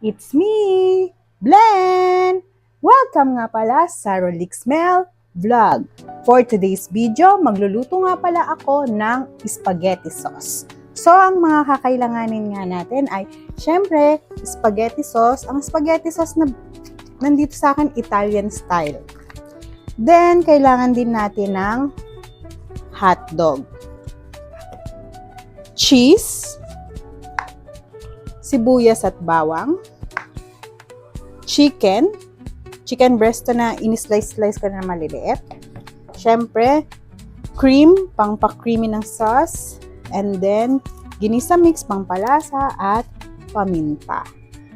It's me, Blen! Welcome nga pala sa Rolix Mel Vlog. For today's video, magluluto nga pala ako ng spaghetti sauce. So, ang mga kakailanganin nga natin ay, syempre, spaghetti sauce. Ang spaghetti sauce na nandito sa akin, Italian style. Then, kailangan din natin ng hotdog, cheese, sibuyas at bawang, chicken breast na in-slice ko na maliliit. Syempre, cream, pang-pa-creamy ng sauce, and then ginisa mix, pang-palasa, at paminta.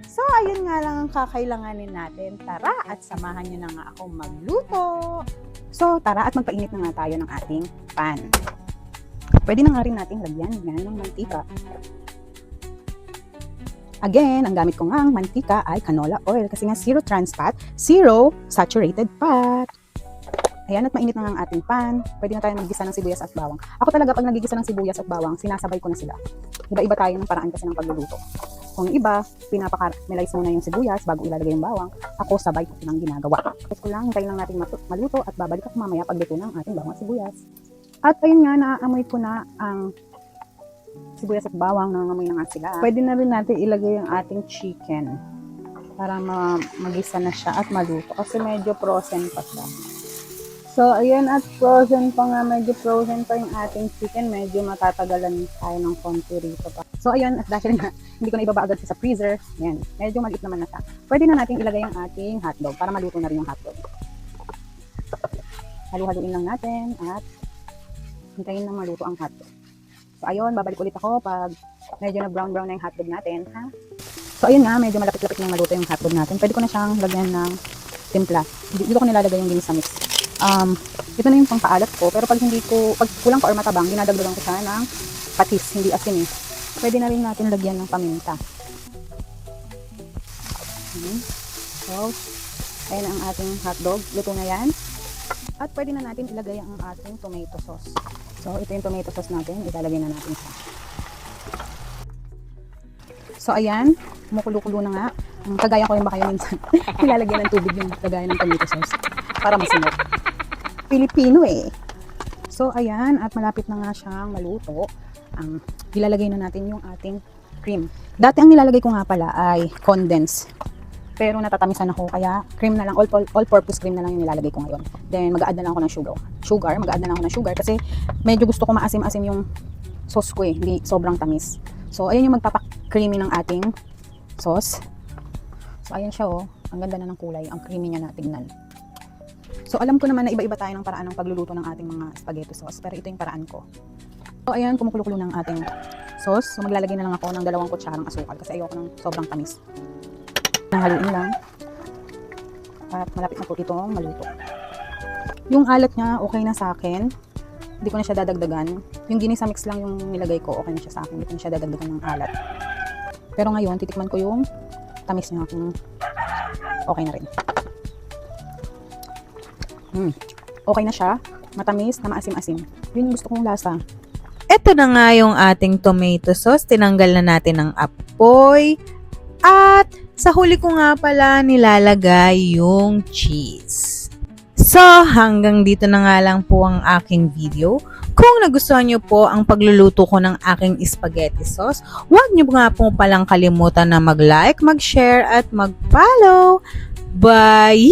So, ayun nga lang ang kakailanganin natin. Tara at samahan nyo na nga akong magluto. So, tara at magpainit na nga tayo ng ating pan. Pwede na nga rin natin lagyan yan ng mantika. Again, ang gamit ko nga ang mantika ay canola oil kasi nga zero trans fat, zero saturated fat. Ayan, at mainit na nga ang ating pan. Pwede na tayo maggisa ng sibuyas at bawang. Ako talaga pag nagigisa ng sibuyas at bawang, sinasabay ko na sila. Iba-iba tayo ng paraan kasi ng pagluluto. Kung iba, pinapaka-melize muna yung sibuyas bago ilalagay yung bawang. Ako, sabay ko silang ginagawa. Tapos ko lang, hintayin lang natin maluto at babalik ako mamaya pagluto ng ating bawang at sibuyas. At ayun nga, naaamoy ko na ang sibuyas at bawang, nangangamoy na nga sila. Pwede na rin natin ilagay yung ating chicken para magisa na siya at maluto kasi medyo frozen pa siya. So, ayan, at frozen pa nga, medyo frozen pa yung ating chicken. Medyo matatagalan tayo ng konti rito pa. So, ayan, at dahil nga, hindi ko na ibaba agad sa freezer. Ayan, medyo maliit naman na siya. Pwede na natin ilagay ang ating hotdog para maluto na rin yung hotdog. Halu-haluin lang natin at hintayin na maluto ang hotdog. So, ayun, babalik ulit ako pag medyo na brown na yung hotdog natin, ha? So, ayun nga, medyo malapit-lapit na maluto yung hotdog natin. Pwede ko na siyang lagyan ng timpla. Dito ko nilalagay yung ginisa mix. Ito na yung pangpaalat ko, pero pag kulang pa or matabang, dinadagdagan ko siya ng patis, hindi asin eh. Pwede na rin natin lagyan ng paminta. So, ayun ang ating hotdog. Luto na yan. At pwede na natin ilagay ang ating tomato sauce. So, ito yung tomato sauce natin. Ilalagay na natin siya. So, ayan. Kumukulo-kulo na nga. Kagaya ko yung ba kayo minsan. Ilalagay ng tubig yung kagaya ng tomato sauce. Para masinok. Pilipino eh. So, ayan. At malapit na nga siyang maluto. Ilalagay na natin yung ating cream. Dati ang nilalagay ko nga pala ay condensed. Pero natatamisan ako, kaya cream na lang, all-purpose cream na lang yung nilalagay ko ngayon. Then, mag-a-add na lang ako ng mag-a-add na lang ako ng sugar kasi medyo gusto ko maasim-asim yung sauce ko eh, hindi sobrang tamis. So, ayan yung magpapa-creamy ng ating sauce. So, ayan siya oh, ang ganda na ng kulay, ang creamy niya na tignan. So, alam ko naman na iba-iba tayo ng paraan ng pagluluto ng ating mga spaghetti sauce, pero ito yung paraan ko. So, ayan, kumukulo-kulo ng ating sauce. So, maglalagay na lang ako ng 2 kutsarang asukal kasi ayoko ng sobrang tamis. Haluin lang. At malapit na po itong maluto. Yung alat niya, okay na sa akin. Hindi ko na siya dadagdagan. Yung ginisa mix lang yung nilagay ko, okay na siya sa akin. Hindi ko na siya dadagdagan ng alat. Pero ngayon, titikman ko yung tamis niya kung okay na rin. Okay na siya. Matamis na maasim-asim. Yun yung gusto kong lasa. Ito na nga yung ating tomato sauce. Tinanggal na natin ang apoy. At sa huli ko nga pala nilalagay yung cheese. So, hanggang dito na nga lang po ang aking video. Kung nagustuhan nyo po ang pagluluto ko ng aking spaghetti sauce, huwag nyo nga po palang kalimutan na mag-like, mag-share, at mag-follow. Bye!